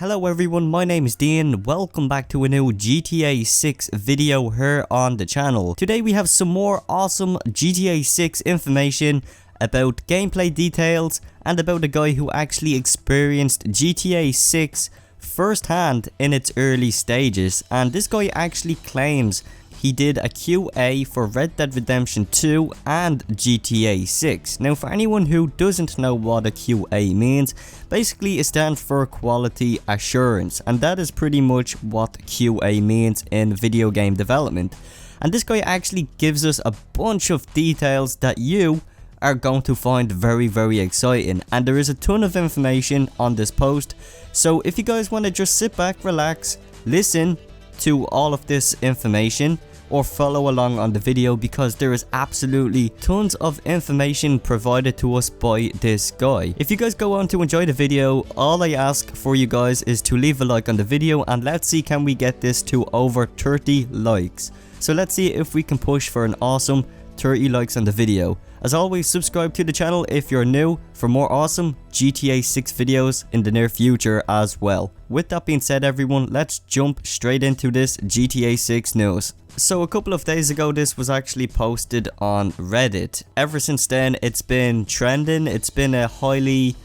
Hello everyone, my name is Dean. Welcome back to a new GTA 6 video here on the channel. Today we have some more awesome GTA 6 information about gameplay details and about a guy who actually experienced GTA 6 firsthand in its early stages, and this guy actually claims he did a QA for Red Dead Redemption 2 and GTA 6. Now, for anyone who doesn't know what a QA means, basically it stands for quality assurance, and that is pretty much what QA means in video game development. And this guy actually gives us a bunch of details that you are going to find very exciting, and there is a ton of information on this post. So if you guys want to just sit back, relax, listen to all of this information, or follow along on the video, because there is absolutely tons of information provided to us by this guy. If you guys go on to enjoy the video, all I ask for you guys is to leave a like on the video, and let's see, can we get this to over 30 likes. So let's see if we can push for an awesome 30 likes on the video. As always, subscribe to the channel if you're new for more awesome GTA 6 videos in the near future as well. With that being said everyone, let's jump straight into this GTA 6 news. So a couple of days ago this was actually posted on Reddit. Ever since then it's been trending. It's been a highly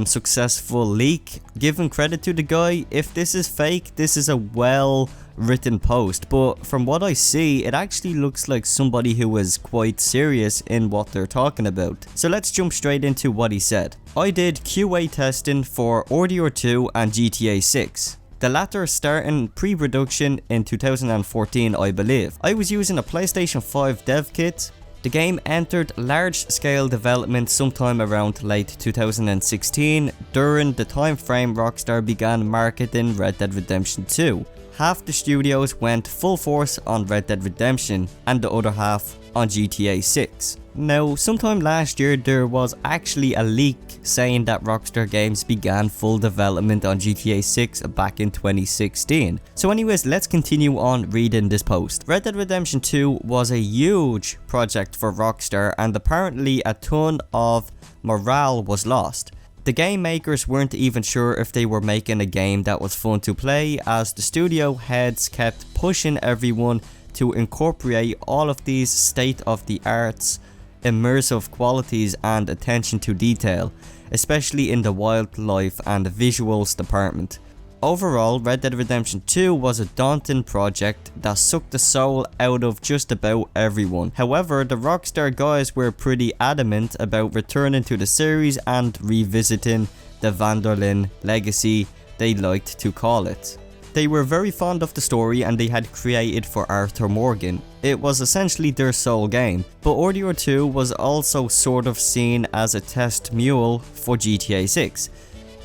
successful leak. Giving credit to the guy, if this is fake, this is a well written post, but from what I see it actually looks like somebody who is quite serious in what they're talking about. So let's jump straight into what he said. I did QA testing for RDR2 and GTA 6. The latter starting pre-production in 2014 I believe. I was using a PlayStation 5 dev kit. The game entered large-scale development sometime around late 2016, during the time frame Rockstar began marketing Red Dead Redemption 2. Half the studios went full force on Red Dead Redemption and the other half on GTA 6. Now, sometime last year there was actually a leak saying that Rockstar Games began full development on GTA 6 back in 2016. So anyways, let's continue on reading this post. Red Dead Redemption 2 was a huge project for Rockstar, and apparently a ton of morale was lost. The game makers weren't even sure if they were making a game that was fun to play, as the studio heads kept pushing everyone to incorporate all of these state-of-the-art immersive qualities and attention to detail, especially in the wildlife and visuals department. Overall, Red Dead Redemption 2 was a daunting project that sucked the soul out of just about everyone. However, the Rockstar guys were pretty adamant about returning to the series and revisiting the Van der Linde legacy, they liked to call it. They were very fond of the story and they had created for Arthur Morgan. It was essentially their sole game, but RDR2 was also sort of seen as a test mule for GTA 6.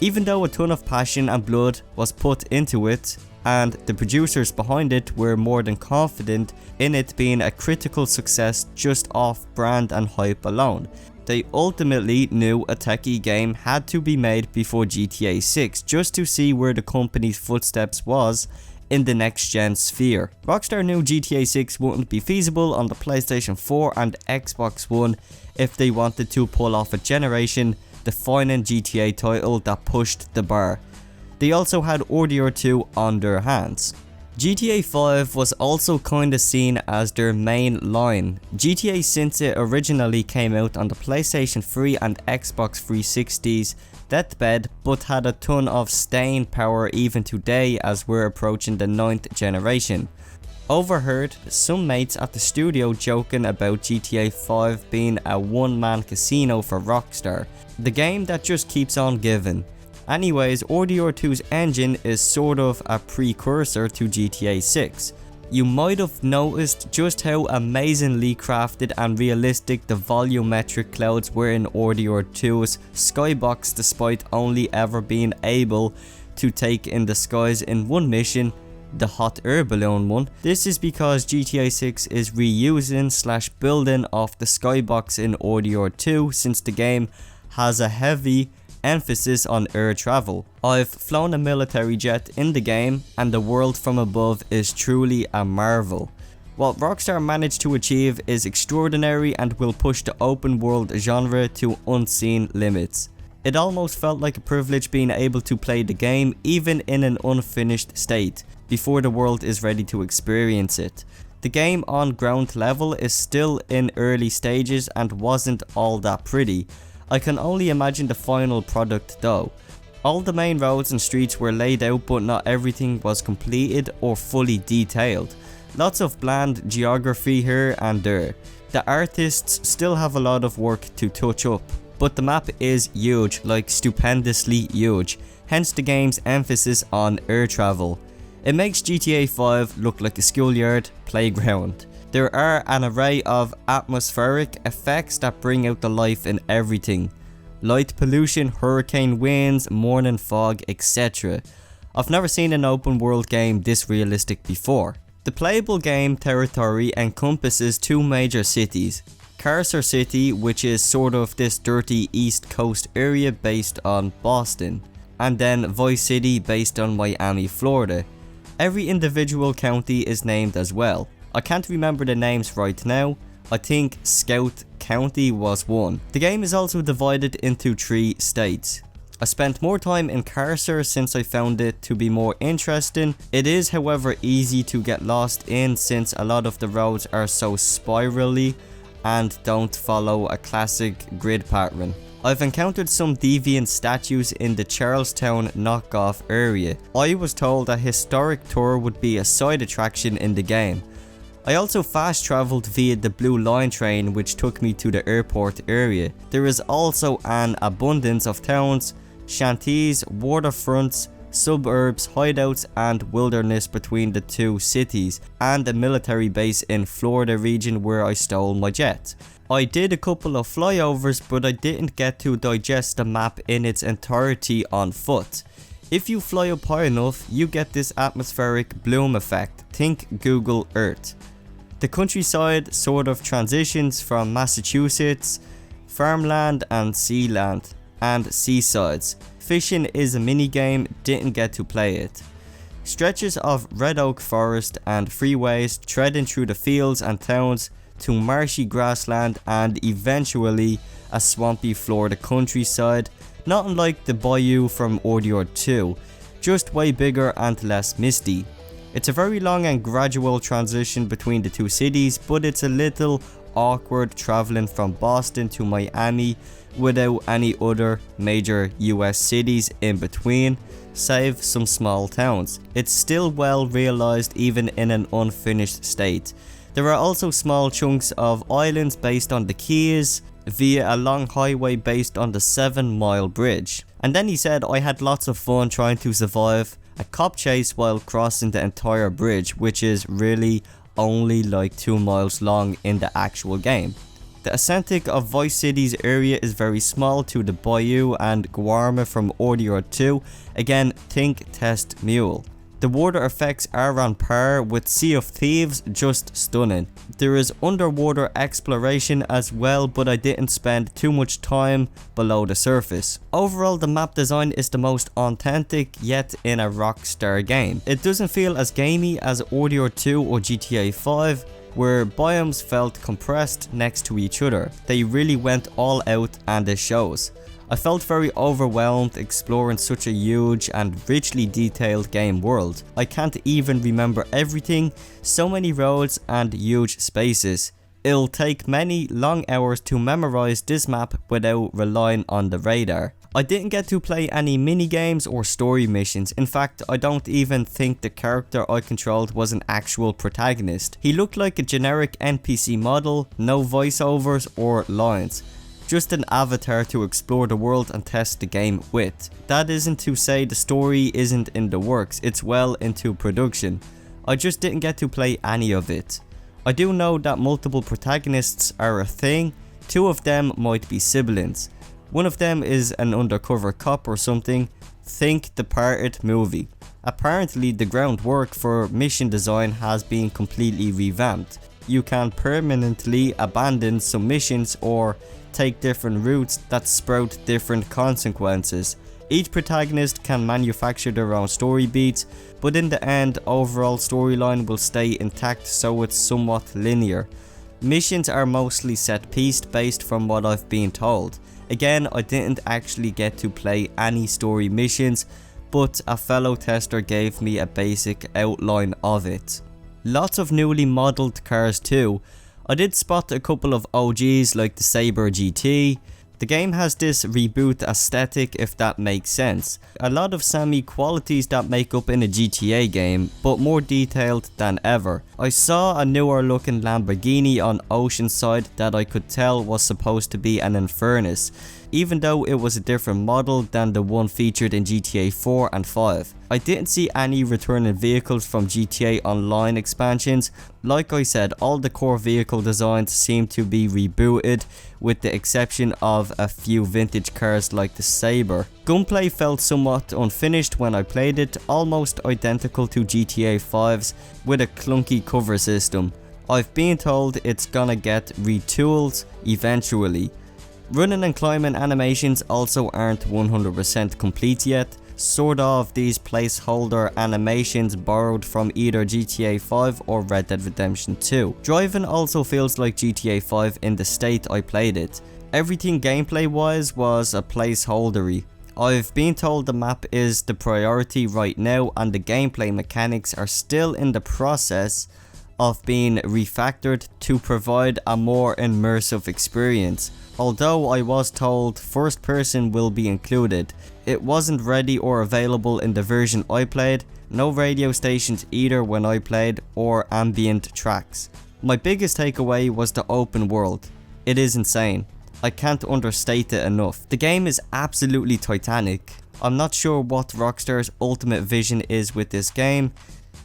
Even though a ton of passion and blood was put into it, and the producers behind it were more than confident in it being a critical success just off brand and hype alone, they ultimately knew a techie game had to be made before GTA 6 just to see where the company's footsteps was in the next gen sphere. Rockstar knew GTA 6 wouldn't be feasible on the PlayStation 4 and Xbox One if they wanted to pull off a generation defining GTA title that pushed the bar. They also had RDR2 on their hands. GTA 5 was also kinda seen as their main line. GTA, since it originally came out on the PlayStation 3 and Xbox 360's deathbed, but had a ton of staying power even today as we're approaching the 9th generation. Overheard some mates at the studio joking about GTA 5 being a one-man casino for Rockstar, the game that just keeps on giving. Anyways, RDR2's engine is sort of a precursor to GTA 6. You might have noticed just how amazingly crafted and realistic the volumetric clouds were in RDR2's skybox, despite only ever being able to take in the skies in one mission, the hot air balloon one. This is because GTA 6 is reusing / building off the skybox in RDR2, since the game has a heavy emphasis on air travel. I've flown a military jet in the game and the world from above is truly a marvel. What Rockstar managed to achieve is extraordinary and will push the open world genre to unseen limits. It almost felt like a privilege being able to play the game even in an unfinished state, before the world is ready to experience it. The game on ground level is still in early stages and wasn't all that pretty. I can only imagine the final product though. All the main roads and streets were laid out, but not everything was completed or fully detailed. Lots of bland geography here and there. The artists still have a lot of work to touch up, but the map is huge, like stupendously huge, hence the game's emphasis on air travel. It makes GTA 5 look like a schoolyard playground. There are an array of atmospheric effects that bring out the life in everything. Light pollution, hurricane winds, morning fog, etc. I've never seen an open world game this realistic before. The playable game territory encompasses two major cities. Carcer City, which is sort of this dirty East Coast area based on Boston, and then Vice City based on Miami, Florida. Every individual county is named as well. I can't remember the names right now. I think Scout County was one. The game is also divided into 3 states. I spent more time in Carcer since I found it to be more interesting. It is however easy to get lost in since a lot of the roads are so spirally and don't follow a classic grid pattern. I've encountered some deviant statues in the Charlestown knockoff area. I was told a historic tour would be a side attraction in the game. I also fast travelled via the Blue Line train which took me to the airport area. There is also an abundance of towns, shanties, waterfronts, suburbs, hideouts and wilderness between the 2 cities, and a military base in Florida region where I stole my jet. I did a couple of flyovers, but I didn't get to digest the map in its entirety on foot. If you fly up high enough, you get this atmospheric bloom effect. Think Google Earth. The countryside sort of transitions from Massachusetts, farmland and sealand, and seasides. Fishing is a minigame, didn't get to play it. Stretches of red oak forest and freeways treading through the fields and towns to marshy grassland and eventually a swampy Florida countryside, not unlike the bayou from RDR2, just way bigger and less misty. It's a very long and gradual transition between the 2 cities, but it's a little awkward traveling from Boston to Miami without any other major US cities in between, save some small towns. It's still well realized even in an unfinished state. There are also small chunks of islands based on the Keys via a long highway based on the 7-mile bridge. And then he said I had lots of fun trying to survive a cop chase while crossing the entire bridge, which is really only like 2 miles long in the actual game. The aesthetic of Vice City's area is very small to the bayou and Guarma from RDR2, again think Test Mule. The water effects are on par with Sea of Thieves, just stunning. There is underwater exploration as well, but I didn't spend too much time below the surface. Overall, the map design is the most authentic yet in a Rockstar game. It doesn't feel as gamey as RDR2 or GTA 5, where biomes felt compressed next to each other. They really went all out and it shows. I felt very overwhelmed exploring such a huge and richly detailed game world. I can't even remember everything, so many roads and huge spaces. It'll take many long hours to memorize this map without relying on the radar. I didn't get to play any minigames or story missions. In fact, I don't even think the character I controlled was an actual protagonist. He looked like a generic NPC model, no voiceovers or lines. Just an avatar to explore the world and test the game with. That isn't to say the story isn't in the works, it's well into production. I just didn't get to play any of it. I do know that multiple protagonists are a thing. 2 of them might be siblings. One of them is an undercover cop or something. Think Departed movie. Apparently the groundwork for mission design has been completely revamped. You can permanently abandon some missions or take different routes that sprout different consequences. Each protagonist can manufacture their own story beats, but in the end, overall storyline will stay intact, so it's somewhat linear. Missions are mostly set piece based from what I've been told. Again, I didn't actually get to play any story missions, but a fellow tester gave me a basic outline of it. Lots of newly modelled cars too. I did spot a couple of OGs like the Sabre GT. The game has this reboot aesthetic, if that makes sense. A lot of samey qualities that make up in a GTA game, but more detailed than ever. I saw a newer looking Lamborghini on Oceanside that I could tell was supposed to be an Infernus, even though it was a different model than the one featured in GTA 4 and 5. I didn't see any returning vehicles from GTA Online expansions. Like I said, all the core vehicle designs seem to be rebooted, with the exception of a few vintage cars like the Sabre. Gunplay felt somewhat unfinished when I played it, almost identical to GTA 5's with a clunky cover system. I've been told it's gonna get retooled eventually. Running and climbing animations also aren't 100% complete yet. Sort of these placeholder animations borrowed from either GTA 5 or Red Dead Redemption 2. Driving also feels like GTA 5 in the state I played it. Everything gameplay wise was a placeholdery. I've been told the map is the priority right now, and the gameplay mechanics are still in the process of being refactored to provide a more immersive experience. Although I was told first person will be included, it wasn't ready or available in the version I played, no radio stations either when I played, or ambient tracks. My biggest takeaway was the open world. It is insane. I can't understate it enough. The game is absolutely titanic. I'm not sure what Rockstar's ultimate vision is with this game.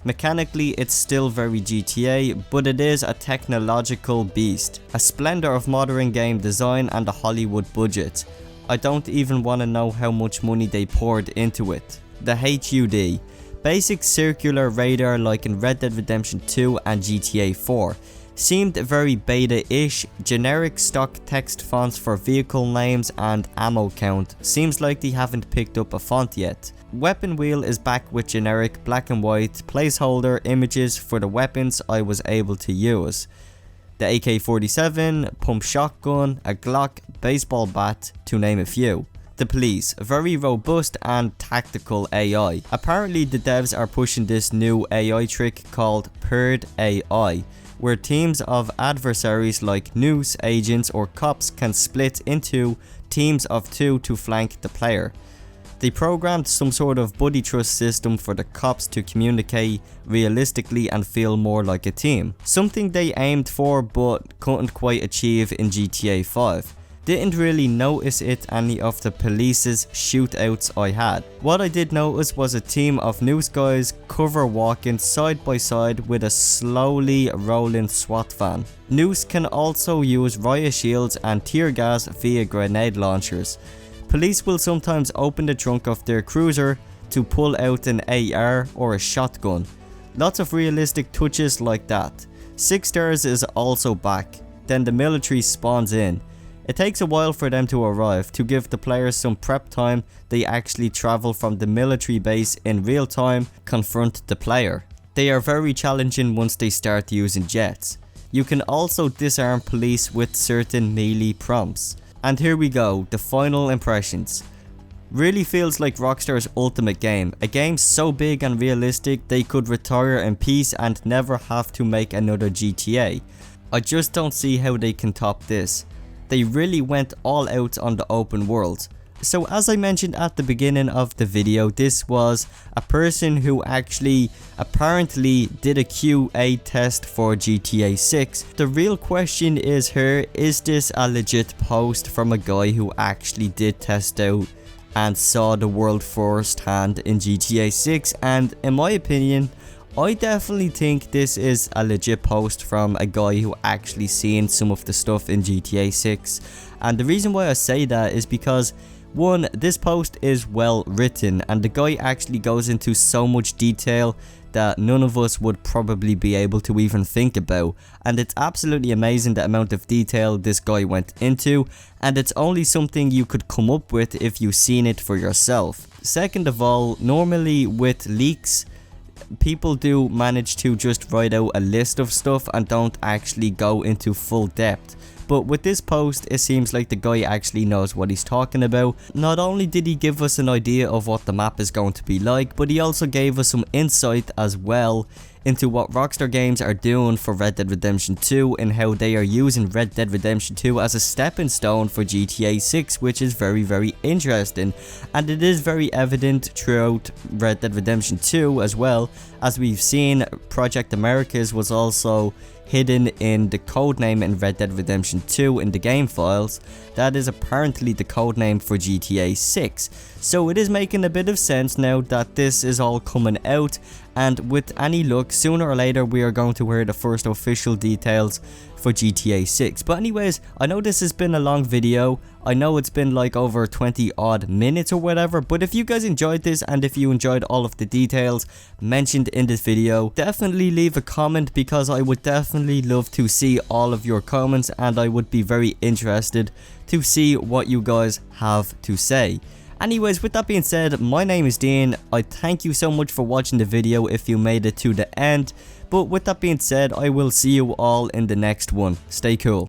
Mechanically, it's still very GTA, but it is a technological beast. A splendor of modern game design and a Hollywood budget. I don't even want to know how much money they poured into it. The HUD. Basic circular radar like in Red Dead Redemption 2 and GTA 4. Seemed very beta-ish. Generic stock text fonts for vehicle names and ammo count. Seems like they haven't picked up a font yet. Weapon wheel is back with generic black and white placeholder images for the weapons I was able to use. The AK-47, pump shotgun, a Glock, baseball bat, to name a few. The police, very robust and tactical AI. Apparently the devs are pushing this new AI trick called paired AI, where teams of adversaries like noose agents or cops can split into teams of 2 to flank the player. They programmed some sort of buddy trust system for the cops to communicate realistically and feel more like a team. Something they aimed for but couldn't quite achieve in GTA 5. Didn't really notice it any of the police's shootouts I had. What I did notice was a team of news guys cover walking side by side with a slowly rolling SWAT van. News can also use riot shields and tear gas via grenade launchers. Police will sometimes open the trunk of their cruiser to pull out an AR or a shotgun. Lots of realistic touches like that. 6 Stars is also back, then the military spawns in. It takes a while for them to arrive. To give the players some prep time, they actually travel from the military base in real time, confront the player. They are very challenging once they start using jets. You can also disarm police with certain melee prompts. And here we go, the final impressions. Really feels like Rockstar's ultimate game. A game so big and realistic they could retire in peace and never have to make another GTA. I just don't see how they can top this. They really went all out on the open world. So as I mentioned at the beginning of the video, this was a person who actually apparently did a QA test for GTA 6. The real question is here, is this a legit post from a guy who actually did test out and saw the world firsthand in GTA 6? And in my opinion, I definitely think this is a legit post from a guy who actually seen some of the stuff in GTA 6. And the reason why I say that is because, one, this post is well written and the guy actually goes into so much detail that none of us would probably be able to even think about, and it's absolutely amazing the amount of detail this guy went into, and it's only something you could come up with if you've seen it for yourself. Second of all, normally with leaks, people do manage to just write out a list of stuff and don't actually go into full depth. but with this post it seems like the guy actually knows what he's talking about. Not only did he give us an idea of what the map is going to be like, but he also gave us some insight as well into what Rockstar Games are doing for Red Dead Redemption 2 and how they are using Red Dead Redemption 2 as a stepping stone for GTA 6, which is very interesting. And it is very evident throughout Red Dead Redemption 2 as well. As we've seen, Project Americas was also hidden in the codename in Red Dead Redemption 2 in the game files. That is apparently the codename for GTA 6. So it is making a bit of sense now that this is all coming out, and with any luck, sooner or later we are going to hear the first official details for GTA 6. But anyways, I know this has been a long video. I know it's been like over 20 odd minutes or whatever, but if you guys enjoyed this and if you enjoyed all of the details mentioned in this video, definitely leave a comment, because I would definitely love to see all of your comments and I would be very interested to see what you guys have to say. Anyways, with that being said, my name is Dean. I thank you so much for watching the video if you made it to the end. But with that being said, I will see you all in the next one. Stay cool.